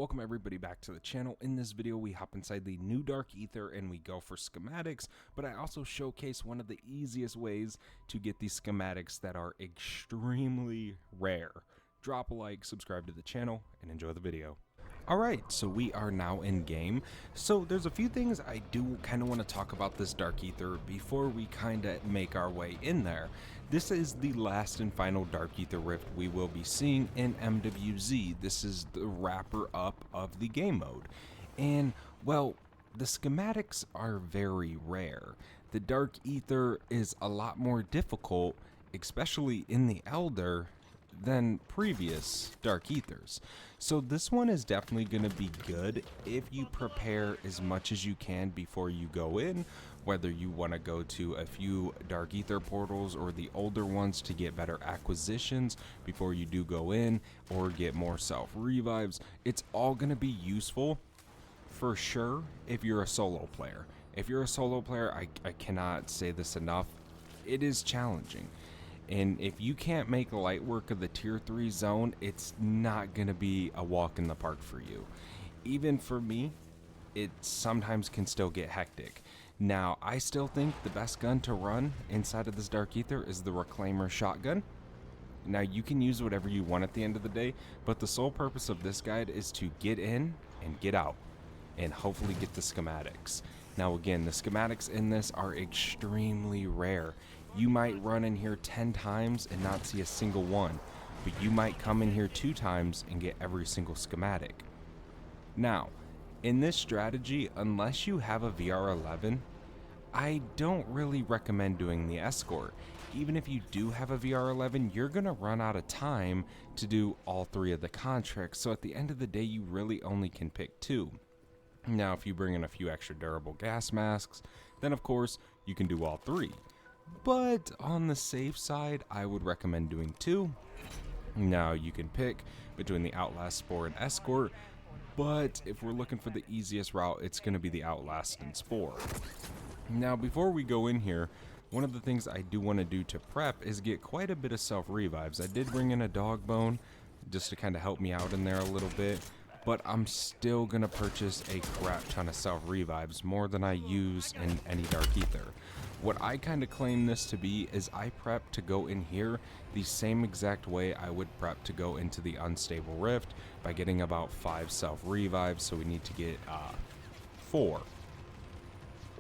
Welcome everybody back to the channel. In this video we hop inside the new Dark Aether and we go for schematics, but I also showcase one of the easiest ways to get these schematics that are extremely rare. Drop a like, subscribe to the channel, and enjoy the video. Alright, so we are now in game. So there's a few things I do kind of want to talk about this Dark Aether before we kind of make our way in there. This is the last and final Dark Aether rift we will be seeing in MWZ. This is the wrapper up of the game mode. And, well, the schematics are very rare. The Dark Aether is a lot more difficult, especially in the Elder, than previous Dark Aethers. So this one is definitely going to be good if you prepare as much as you can before you go in, whether you want to go to a few Dark Aether portals or the older ones to get better acquisitions before you do go in, or get more self revives. It's all going to be useful for sure if you're a solo player. If you're a solo player, I cannot say this enough, it is challenging. And if you can't make light work of the tier 3 zone, it's not going to be a walk in the park for you. Even for me, it sometimes can still get hectic. Now, I still think the best gun to run inside of this Dark Aether is the Reclaimer shotgun. Now, you can use whatever you want at the end of the day, but the sole purpose of this guide is to get in and get out, and hopefully get the schematics. Now again, the schematics in this are extremely rare. You might run in here 10 times and not see a single one, but you might come in here 2 times and get every single schematic. Now, in this strategy, unless you have a VR11, I don't really recommend doing the escort. Even if you do have a VR11, you're going to run out of time to do all 3 of the contracts, so at the end of the day, you really only can pick 2. Now, if you bring in a few extra durable gas masks, then of course, you can do all 3. But on the safe side, I would recommend doing 2. Now, you can pick between the Outlast, Spore, and Escort, but if we're looking for the easiest route, it's going to be the Outlast and Spore. Now, before we go in here, one of the things I do want to do to prep is get quite a bit of self-revives. I did bring in a dog bone just to kind of help me out in there a little bit, but I'm still going to purchase a crap ton of self-revives, more than I use in any Dark Aether. What I kind of claim this to be is I prep to go in here the same exact way I would prep to go into the Unstable Rift, by getting about 5 self-revives, so we need to get 4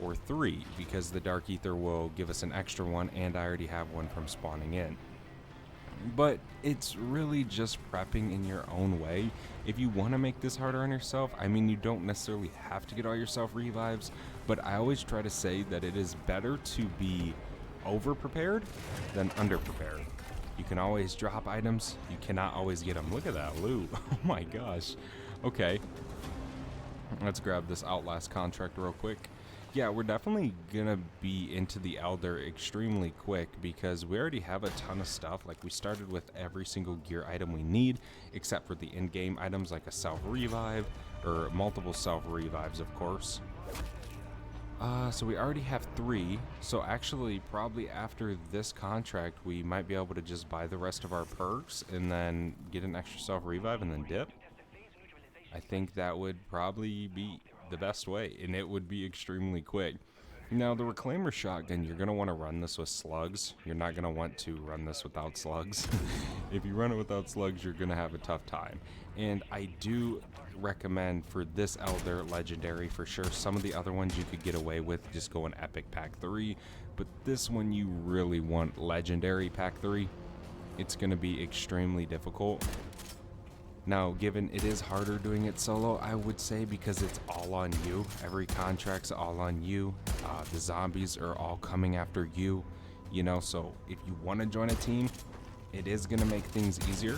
or 3, because the Dark Aether will give us an extra one, and I already have one from spawning in. But it's really just prepping in your own way. If you want to make this harder on yourself, I mean, you don't necessarily have to get all your self revives, but I always try to say that it is better to be over prepared than under prepared. You can always drop items, you cannot always get them. Look at that loot. Oh my gosh. Okay, let's grab this Outlast contract real quick. Yeah, we're definitely gonna be into the Elder extremely quick, because we already have a ton of stuff. Like, we started with every single gear item we need, except for the in-game items like a self-revive, or multiple self-revives, of course. So we already have 3, so actually probably after this contract we might be able to just buy the rest of our perks and then get an extra self-revive and then dip. I think that would probably be the best way, and it would be extremely quick. Now, the Reclaimer shotgun, you're going to want to run this with slugs. You're not going to want to run this without slugs. If you run it without slugs, you're going to have a tough time. And I do recommend for this Elder Legendary for sure. Some of the other ones you could get away with just going Epic Pack 3, but this one you really want Legendary Pack 3. It's going to be extremely difficult. Now, given it is harder doing it solo, I would say, because it's all on you. Every contract's all on you. The zombies are all coming after you, you know, so if you want to join a team, it is going to make things easier.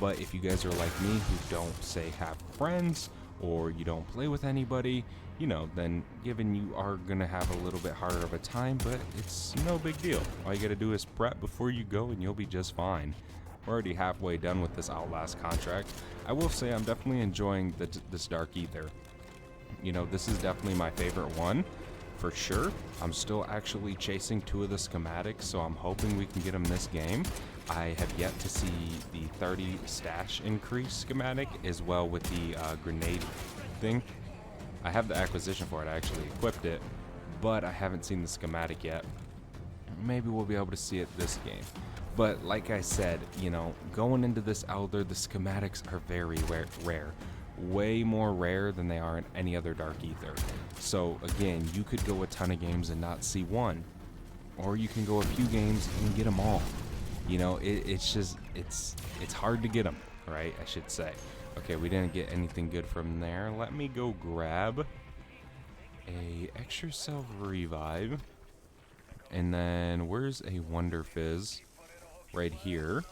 But if you guys are like me, who don't, say, have friends, or you don't play with anybody, you know, then given you are going to have a little bit harder of a time, but it's no big deal. All you got to do is prep before you go and you'll be just fine. We're already halfway done with this Outlast contract. I will say I'm definitely enjoying this Dark Aether. You know, this is definitely my favorite one. for sure. I'm still actually chasing 2 of the schematics, so I'm hoping we can get them this game. I have yet to see the 30 stash increase schematic, as well with the grenade thing. I have the acquisition for it, I actually equipped it, but I haven't seen the schematic yet. Maybe we'll be able to see it this game. But like I said, you know, going into this Elder, the schematics are very rare. Way more rare than they are in any other Dark Aether. So again, you could go a ton of games and not see one, or you can go a few games and get them all. You know, it's just, it's hard to get them, right? I should say. Okay, we didn't get anything good from there. Let me go grab a extra self revive. And then where's a Wonder Fizz? Right here.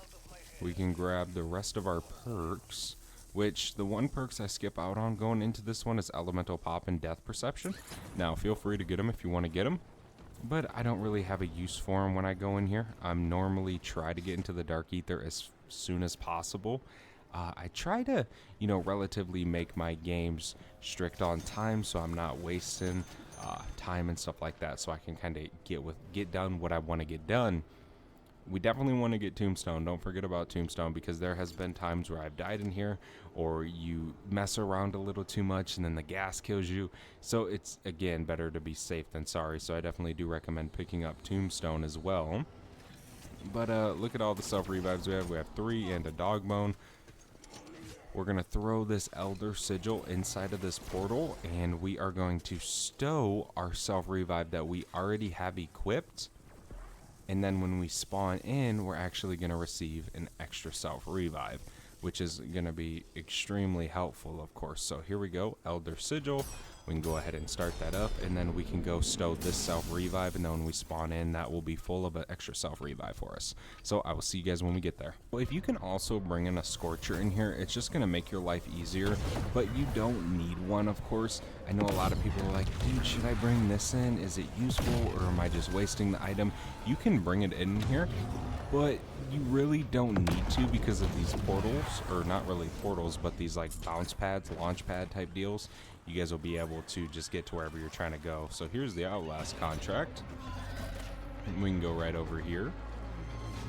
We can grab the rest of our perks, which the one perks I skip out on going into this one is Elemental Pop and Death Perception. Now, feel free to get them if you want to get them, but I don't really have a use for them when I go in here. I'm normally try to get into the Dark Aether as soon as possible. I try to, you know, relatively make my games strict on time, so I'm not wasting time and stuff like that, so I can kind of get done what I want to get done. We definitely want to get Tombstone. Don't forget about Tombstone, because there has been times where I've died in here, or you mess around a little too much and then the gas kills you. So it's, again, better to be safe than sorry. So I definitely do recommend picking up Tombstone as well. But look at all the self revives we have. We have 3 and a dog bone. We're going to throw this Elder Sigil inside of this portal, and we are going to stow our self revive that we already have equipped. And then when we spawn in, we're actually going to receive an extra self revive, which is going to be extremely helpful, of course. So here we go, Elder Sigil. We can go ahead and start that up, and then we can go stow this self revive, and then when we spawn in, that will be full of an extra self revive for us. So I will see you guys when we get there. Well, if you can also bring in a Scorcher in here, it's just going to make your life easier, but you don't need one, of course. I know a lot of people are like, dude, should I bring this in? Is it useful, or am I just wasting the item? You can bring it in here, but you really don't need to, because of these portals, or not really portals, but these like bounce pads, launch pad type deals. You guys will be able to just get to wherever you're trying to go. So here's the Outlast contract. We can go right over here,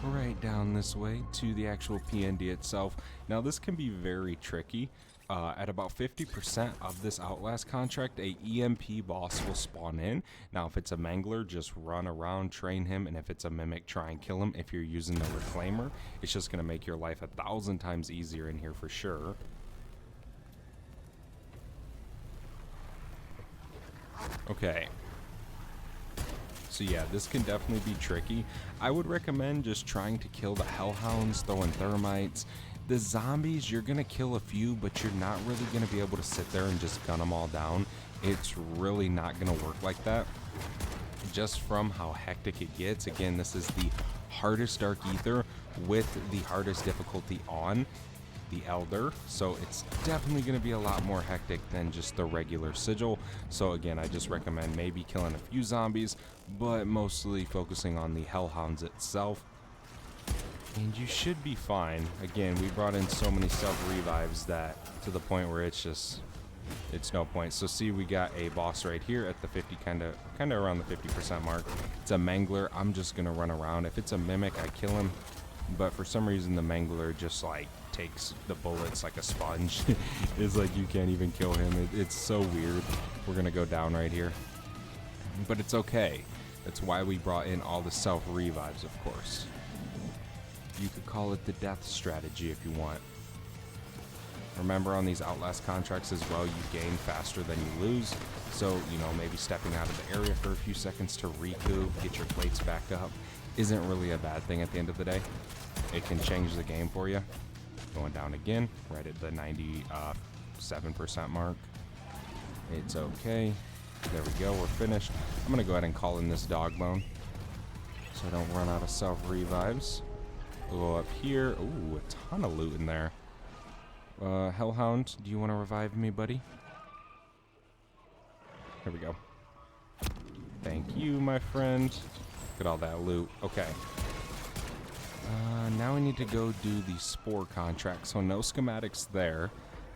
right down this way to the actual PND itself. Now this can be very tricky. At about 50% of this Outlast contract, a EMP boss will spawn in. Now if it's a Mangler, just run around, train him, and if it's a Mimic, try and kill him. If you're using the Reclaimer, it's just going to make your life 1,000 times easier in here for sure. Okay, so yeah, this can definitely be tricky. I would recommend just trying to kill the Hellhounds, throwing thermites. The zombies, you're gonna kill a few, but you're not really gonna be able to sit there and just gun them all down. It's really not gonna work like that, just from how hectic it gets. Again, this is the hardest Dark Aether with the hardest difficulty on the Elder, so it's definitely going to be a lot more hectic than just the regular Sigil. So again, I just recommend maybe killing a few zombies, but mostly focusing on the Hellhounds itself, and you should be fine. Again, we brought in so many self revives that to the point where it's no point. So see, we got a boss right here at the 50, kind of around the 50% mark. It's a Mangler. I'm just gonna run around. If it's a Mimic, I kill him, but for some reason the Mangler just like takes the bullets like a sponge. It's like you can't even kill him. It's so weird. We're gonna go down right here, but it's okay. That's why we brought in all the self revives, of course. You could call it the death strategy if you want. Remember, on these Outlast contracts as well, you gain faster than you lose. So, you know, maybe stepping out of the area for a few seconds to recoup, get your plates back up, isn't really a bad thing at the end of the day. It can change the game for you. Going down again, right at the 97% mark. It's okay. There we go, we're finished. I'm gonna go ahead and call in this dog bone, so I don't run out of self revives. We'll go up here. Ooh, a ton of loot in there. Hellhound, do you want to revive me, buddy? Here we go. Thank you, my friend. Look at all that loot. Okay. Now we need to go do the Spore contract. So no schematics there.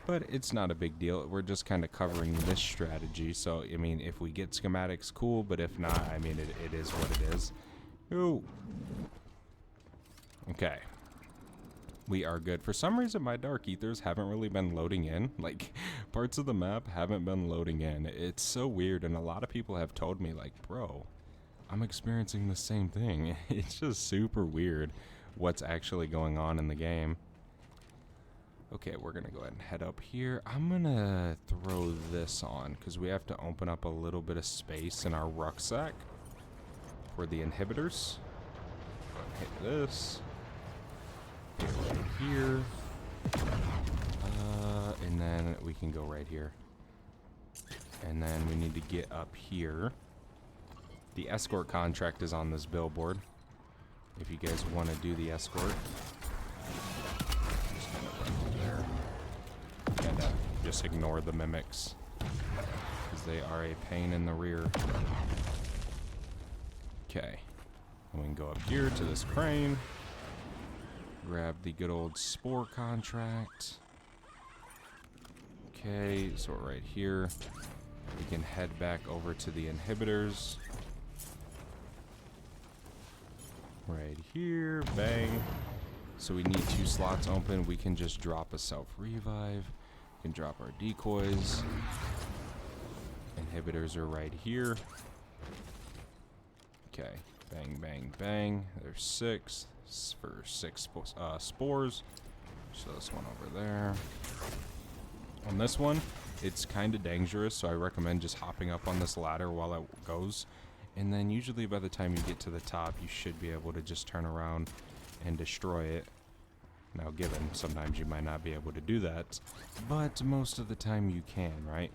but it's not a big deal. We're just kind of covering this strategy. So, I mean, if we get schematics, cool, but if not, I mean, it is what it is. Ooh. Okay. We are good. For some reason, my dark ethers haven't really been loading in. Like, parts of the map haven't been loading in. It's so weird, and a lot of people have told me, like, bro, I'm experiencing the same thing. It's just super weird what's actually going on in the game. Okay, we're going to go ahead and head up here. I'm going to throw this on, because we have to open up a little bit of space in our rucksack for the inhibitors. Go ahead and hit this. Right here, and then we can go right here, and then we need to get up here. The escort contract is on this billboard if you guys want to do the escort. Just kind of run through there and just ignore the mimics because they are a pain in the rear. Okay, and we can go up here to this crane. Grab the good old Spore contract. Okay, so right here, we can head back over to the inhibitors. Right here, bang. So we need 2 slots open. We can just drop a self-revive. We can drop our decoys. Inhibitors are right here. Okay, bang, bang, bang. There's 6. For 6 spores. So this one over there. On this one, it's kind of dangerous, so I recommend just hopping up on this ladder while it goes. And then usually by the time you get to the top, you should be able to just turn around and destroy it. Now given, sometimes you might not be able to do that, but most of the time you can, right?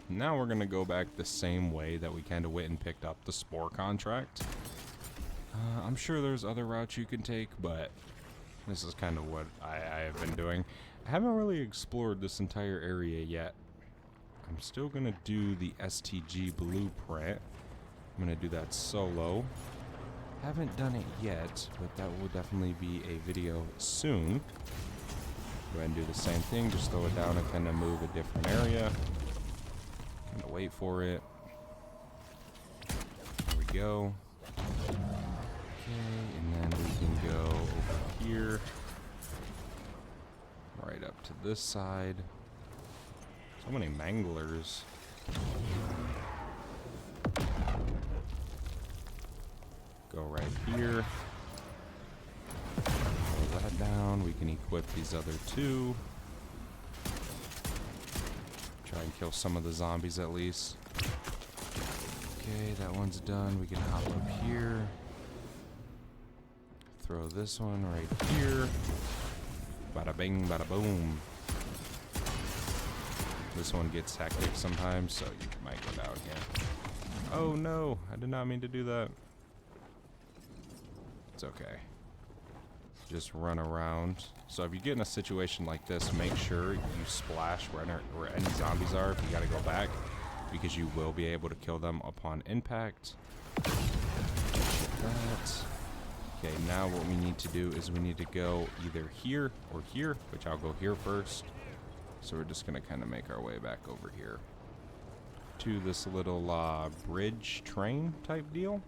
Now we're going to go back the same way that we kind of went and picked up the Spore contract. I'm sure there's other routes you can take, but this is kind of what I have been doing. I haven't really explored this entire area yet. I'm still going to do the STG blueprint. I'm going to do that solo. Haven't done it yet, but that will definitely be a video soon. Go ahead and do the same thing. Just throw it down and kind of move a different area. Kind of wait for it. There we go. Okay, and then we can go over here, right up to this side. So many manglers. Go right here. Pull that down. We can equip these other 2. Try and kill some of the zombies at least. Okay, that one's done. We can hop up here. Throw this one right here. Bada bing, bada boom. This one gets hectic sometimes, so you might go down here. Oh no, I did not mean to do that. It's okay. Just run around. So if you get in a situation like this, make sure you splash where any zombies are if you gotta go back, because you will be able to kill them upon impact. That. Okay, now what we need to do is we need to go either here or here, which I'll go here first. So we're just going to kind of make our way back over here to this little bridge train type deal.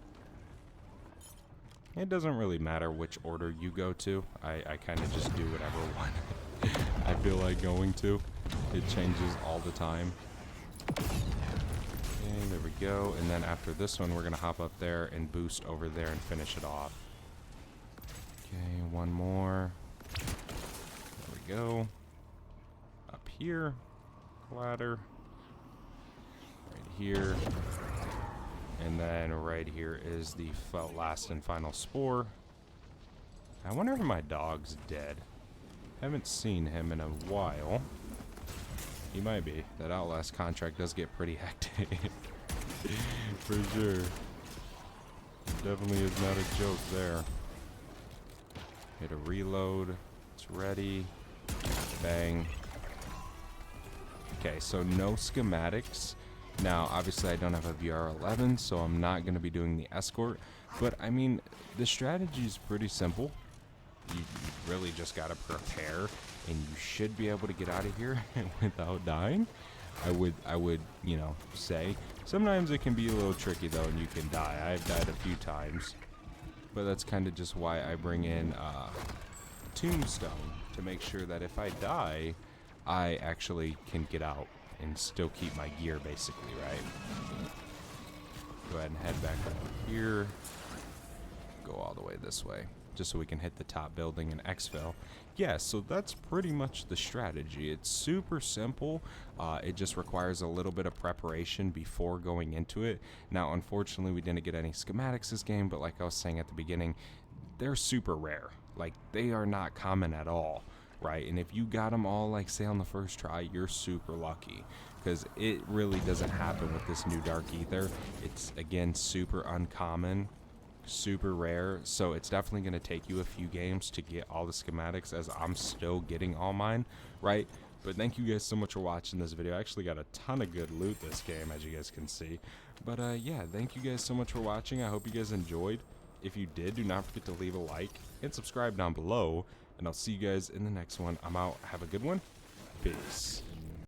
It doesn't really matter which order you go to. I kind of just do whatever one I feel like going to. It changes all the time. Okay, there we go. And then after this one, we're going to hop up there and boost over there and finish it off. Okay, one more. There we go. Up here. Ladder. Right here. And then right here is the last and final spore. I wonder if my dog's dead. Haven't seen him in a while. He might be. That Outlast contract does get pretty hectic. For sure. Definitely is not a joke there. Hit a reload. It's ready. Bang. Okay, so no schematics. Now, obviously I don't have a VR11, so I'm not going to be doing the escort. But, I mean, the strategy is pretty simple. You really just got to prepare. and you should be able to get out of here without dying. I would, you know, say. Sometimes it can be a little tricky though, and you can die. I've died a few times, but that's kind of just why I bring in tombstone, to make sure that if I die, I actually can get out and still keep my gear, basically, right? Go ahead and head back over here. Go all the way this way, just so we can hit the top building and exfil. Yeah, so that's pretty much the strategy. It's super simple. It just requires a little bit of preparation before going into it. Now, unfortunately, we didn't get any schematics this game, but like I was saying at the beginning, they're super rare. Like, they are not common at all, right? And if you got them all, like, say on the first try, you're super lucky, because it really doesn't happen with this new Dark Aether. It's, again, super uncommon, super rare, so it's definitely going to take you a few games to get all the schematics, as I'm still getting all mine, right? But thank you guys so much for watching this video. I actually got a ton of good loot this game, as you guys can see. But yeah, thank you guys so much for watching. I hope you guys enjoyed. If you did, do not forget to leave a like and subscribe down below, and I'll see you guys in the next one. I'm out. Have a good one. Peace.